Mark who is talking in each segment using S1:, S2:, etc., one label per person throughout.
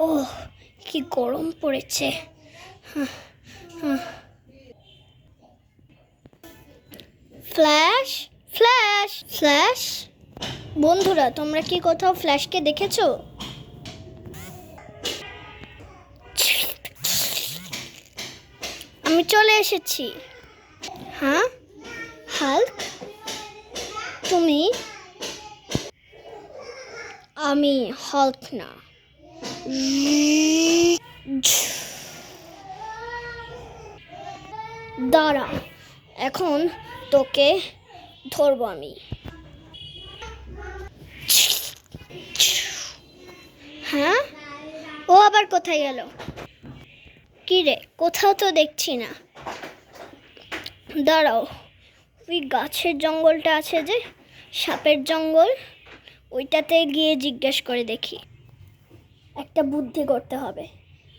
S1: ওহ, কি গরম পড়েছে। Flash, flash, flash. বন্ধুরা, তোমরা কি কোথাও ফ্ল্যাশকে দেখেছো? আমি চলে এসেছি। হ্যাঁ, হাল্ক, তুমি? আমি হাল্ক না। দাঁড়া, এখন তোকে ধরবো আমি। হ্যাঁ, ও আবার কোথায় গেল? কি রে, কোথাও তো দেখছি না। দাঁড়াও, ওই গাছের জঙ্গলটা আছে যে, সাপের জঙ্গল, ওইটাতে গিয়ে জিজ্ঞেস করে দেখি। একটা বুদ্ধি করতে হবে।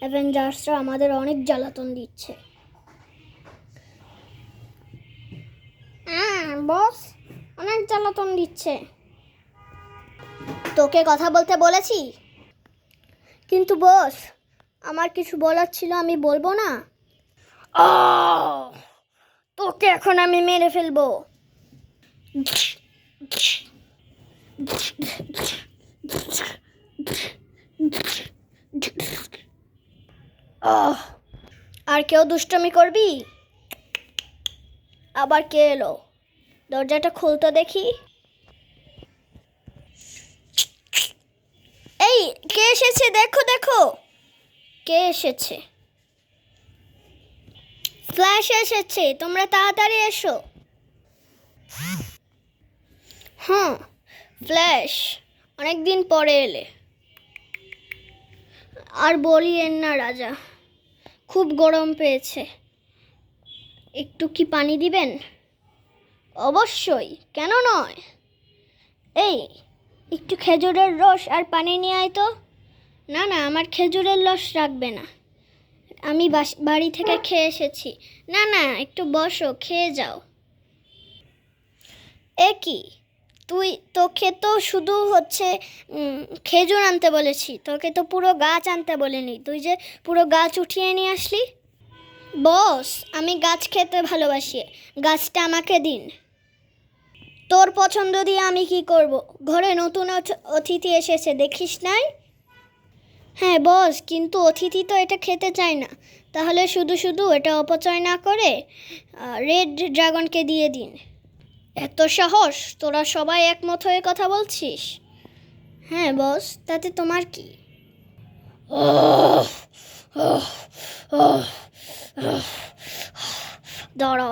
S1: অ্যাভেঞ্জার্সরা আমাদের অনেক জ্বালাতন দিচ্ছে। বস, অনেক জ্বালাতন দিচ্ছে। তোকে কথা বলতে বলেছি। কিন্তু বস, আমার কিছু বলার ছিল, আমি বলবো না? তোকে এখন আমি মেরে ফেলবো। আর কেউ দুষ্টমি করবি? আবার কে এলো? দরজাটা খুলতো দেখি। এই, কে এসেছে? দেখো দেখো, কে এসেছে। ফ্ল্যাশ এসেছে, তোমরা তাড়াতাড়ি এসো। হ্যাঁ, ফ্ল্যাশ, অনেকদিন পরে এলে। আর বলিয়েন না রাজা, খুব গরম পেয়েছে। একটু কি পানি দিবেন? অবশ্যই, কেন নয়। এই, একটু খেজুরের রস আর পানি নিয়ে আয় তো। না না, আমার খেজুরের রস রাখবে না, আমি বাড়ি থেকে খেয়ে এসেছি। না না, একটু বসো, খেয়ে যাও। কি, তোকে তো শুধু খেজুর আনতে বলেছি, তোকে তো পুরো গাছ আনতে বলিনি। তুই যে পুরো গাছ উঠিয়ে নিয়ে আসলি। বস, আমি গাছ খেতে ভালোবাসি, গাছটা আমাকে দিন। তোর পছন্দ দিয়ে আমি কি করব? ঘরে নতুন অতিথি এসেছে, দেখিস নাই? হ্যাঁ বস, কিন্তু অতিথি তো এটা খেতে চায় না। তাহলে শুধু শুধু এটা অপচয় না করে রেড ড্রাগনকে দিয়ে দিন। এত সাহস, তোরা সবাই একমত হয়ে কথা বলছিস? হ্যাঁ বস, তাতে তোমার কি? দাঁড়া।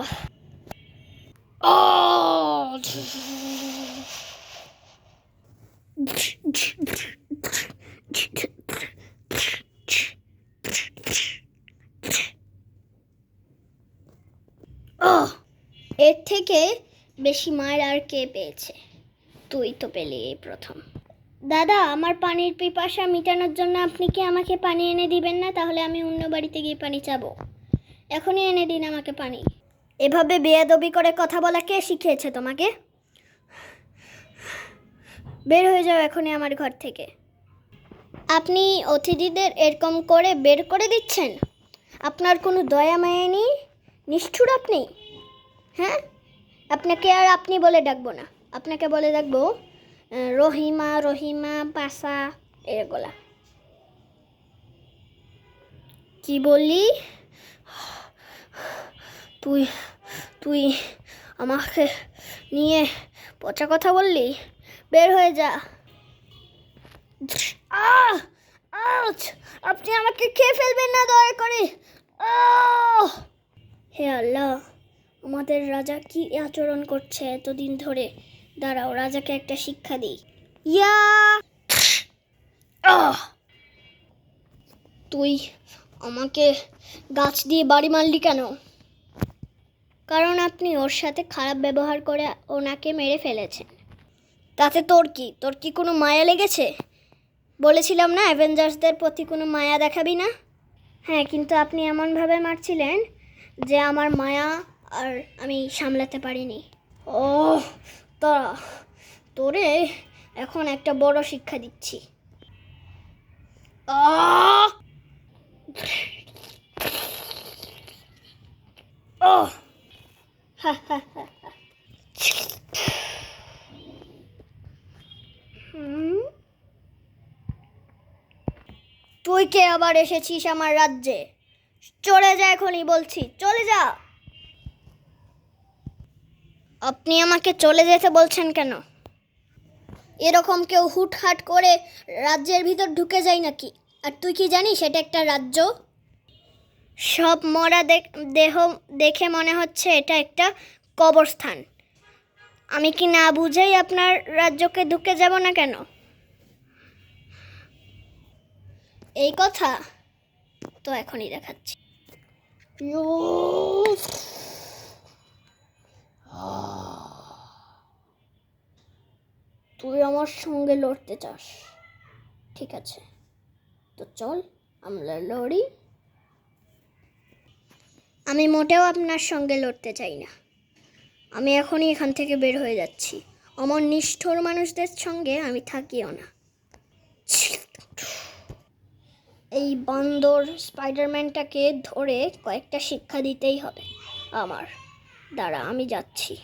S1: এর থেকে বেশি মার আর কে পেয়েছে? তুই তো পেলি এই প্রথম। দাদা, আমার পানির পিপাসা মেটানোর জন্য আপনি কি আমাকে পানি এনে দিবেন না? তাহলে আমি অন্য বাড়িতে গিয়ে পানি চাবো। এখনই এনে দিন আমাকে পানি। এভাবে বেয়াদবি করে কথা বলা কে শিখিয়েছে তোমাকে? বের হয়ে যাও এখনই আমার ঘর থেকে। আপনি অতিথিদের এরকম করে বের করে দিচ্ছেন? আপনার কোনো দয়া মায়া নেই? নিষ্ঠুর আপনি। হ্যাঁ, আপনাকে আর আপনি বলে ডাকবো না, আপনাকে বলে ডাকবো রহিমা, রহিমা পাসা, এগুলা। কি বললি? তুই তুই আমাকে নিয়ে পচা কথা বললি? বের হয়ে যা। আপনি আমাকে খেয়ে ফেলবেন না, দয়া করে। হে আল্লাহ, আমাদের রাজা কি আচরণ করছে এতদিন ধরে। দাঁড়াও, রাজাকে একটা শিক্ষা দিই। ইয়া, তুই আমাকে গাছ দিয়ে বাড়ি মারলি কেন? কারণ আপনি ওর সাথে খারাপ ব্যবহার করে ওনাকে মেরে ফেলেছেন। তাতে তোর কি? তোর কি কোনো মায়া লেগেছে? বলেছিলাম না অ্যাভেঞ্জার্সদের প্রতি কোনো মায়া দেখাবি না। হ্যাঁ, কিন্তু আপনি এমনভাবে মারছিলেন যে আমার মায়া আর আমি সামলাতে পারিনি। তোরে এখন একটা বড় শিক্ষা দিচ্ছি। আহ! ওহ! হা, হা, হা, হা। হুম? তুই কে আবার এসেছিস আমার রাজ্যে? চলে যা এখনই বলছি, চলে যা। আপনি আমাকে চলে যেতে বলছেন কেন? এরকম কেউ হুটহাট করে রাজ্যের ভিতর ঢুকে যায় নাকি? আর তুই কি জানিস এটা একটা রাজ্য? সব মরা দেহ দেখে মনে হচ্ছে এটা একটা কবরস্থান। আমি কি না বুঝেই আপনার রাজ্যকে ঢুকে যাব না কেন? এই কথা তো এখনই দেখাচ্ছি। তুই আমার সঙ্গে লড়তে চাস? ঠিক আছে, তো চল আমরা লড়ি। আমি মোটেও আপনার সঙ্গে লড়তে চাই না। আমি এখনই এখান থেকে বের হয়ে যাচ্ছি। আমার নিষ্ঠুর মানুষদের সঙ্গে আমি থাকিও না। এই বান্দর স্পাইডারম্যানটাকে ধরে কয়েকটা শিক্ষা দিতেই হবে আমার। দাঁড়া, আমি যাচ্ছি।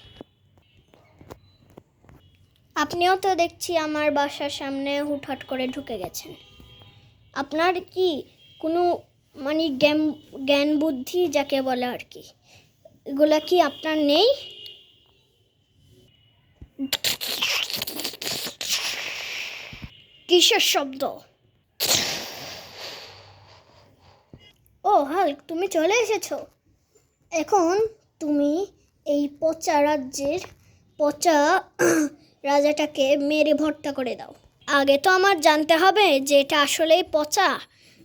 S1: আপনিও তো দেখছি আমার বাসার সামনে হুটহাট করে ঢুকে গেছেন। আপনার কি কোনো মানে জ্ঞান বুদ্ধি যাকে বলে আর কি, এগুলা কি আপনার নেই? কিসের শব্দ? ও হাল্ক, তুমি চলে এসেছো। এখন তুমি এই পচা রাজ্যের পচা রাজাটাকে মেরে ভর্তা করে দাও। আগে তো আমার জানতে হবে যে এটা আসলেই পচা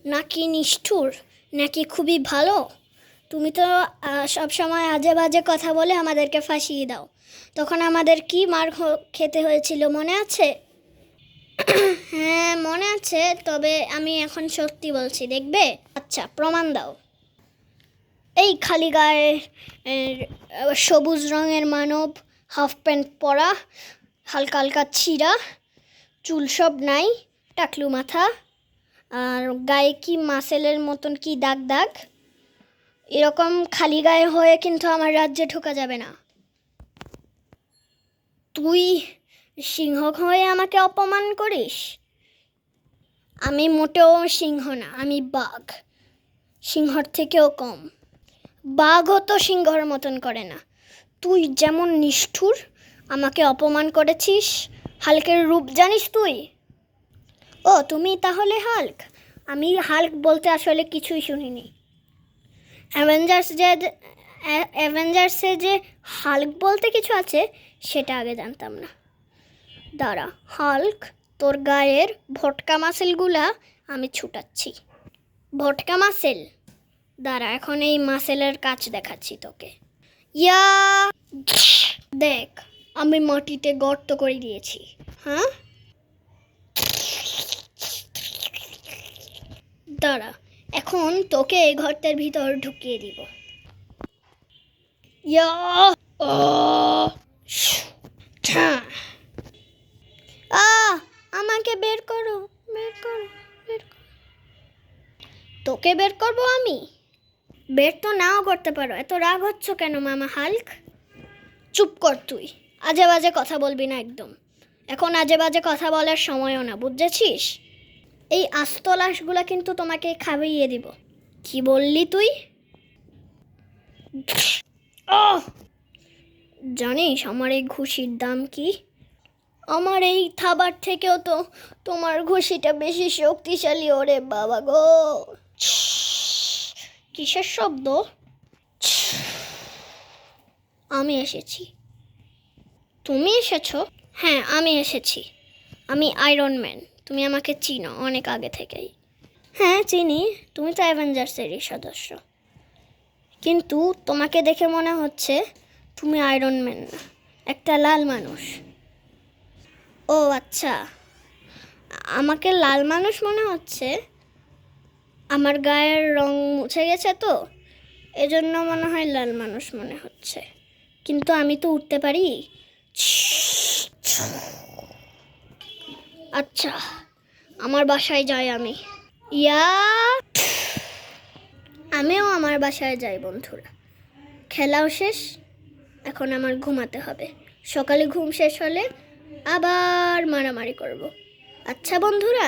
S1: নাকি নিষ্ঠুর নাকি খুবই ভালো। তুমি তো সব সময় আজে বাজে কথা বলে আমাদেরকে ফাঁসিয়ে দাও। তখন আমাদের কি মার খেতে হয়েছিল মনে আছে? হ্যাঁ মনে আছে, তবে আমি এখন সত্যি বলছি, দেখবে? আচ্ছা, প্রমাণ দাও। এই খালি গায়ে সবুজ রঙের মানব, হাফ প্যান্ট পরা, হালকা হালকা ছিঁড়া, চুল সব নাই, টাকলু মাথা, আর গায়ে কি মাসেলের মতন কি দাগ দাগ। এরকম খালি গায়ে হয়ে কিন্তু আমার রাজ্যে ঢোকা যাবে না। তুই সিংহ হয়ে আমাকে অপমান করিস? আমি মোটেও সিংহ না, আমি বাঘ। সিংহর থেকেও কম। বাঘও তো সিংহর মতন করে না। তুই যেমন নিষ্ঠুর আমাকে অপমান করেছিস। হাল্কের রূপ জানিস তুই? ও তুমি তাহলে হাল্ক? আমি হাল্ক বলতে আসলে কিছুই শুনিনি। অ্যাভেঞ্জার্সে যে হাল্ক বলতে কিছু আছে সেটা আগে জানতাম না। দাঁড়া হাল্ক, তোর গায়ের ভটকা মাসেলগুলা আমি ছুটাচ্ছি। ভটকা মাসেল? দাঁড়া, এখন এই মাসেলের কাজ দেখাচ্ছি তোকে। ইয়া, দেখ আমি মাটিতে গর্ত করে দিয়েছি। হ্যাঁ, দাঁড়া এখন তোকে এই গর্তের ভিতর ঢুকিয়ে দিব। ইয়া, আমাকে বের করো, বের করো, বের করো। তোকে বের করবো আমি? বের তো নাও করতে পারো। এত রাগ হচ্ছ কেন মামা হাল্ক? চুপ কর তুই, আজে বাজে কথা বলবি না একদম। এখন আজে বাজে কথা বলার সময়ও না, বুঝেছিস? এই আস্ত লাশগুলা কিন্তু তোমাকে খাইয়ে দিব। কি বললি তুই? জানিস আমার এই ঘুষির দাম কি? আমার এই থাবার থেকেও তো তোমার ঘুষিটা বেশি শক্তিশালী। ওরে বাবা গো! কিসের শব্দ? আমি এসেছি। তুমি এসেছো? হ্যাঁ আমি এসেছি। আমি আয়রন ম্যান। তুমি আমাকে চিনো অনেক আগে থেকেই। হ্যাঁ চিনি, তুমি তো অ্যাভেঞ্জার্সেরই সদস্য। কিন্তু তোমাকে দেখে মনে হচ্ছে তুমি আয়রন ম্যান না, একটা লাল মানুষ। ও আচ্ছা, আমাকে লাল মানুষ মনে হচ্ছে। আমার গায়ের রং মুছে গেছে তো, এজন্য মনে হয় লাল মানুষ মনে হচ্ছে। কিন্তু আমি তো উঠতে পারি। আচ্ছা, আমার বাসায় যাই আমি। ইয়া, আমিও আমার বাসায় যাই বন্ধুরা, খেলাও শেষ, এখন আমার ঘুমাতে হবে। সকালে ঘুম শেষ হলে আবার মারামারি করব। আচ্ছা বন্ধুরা।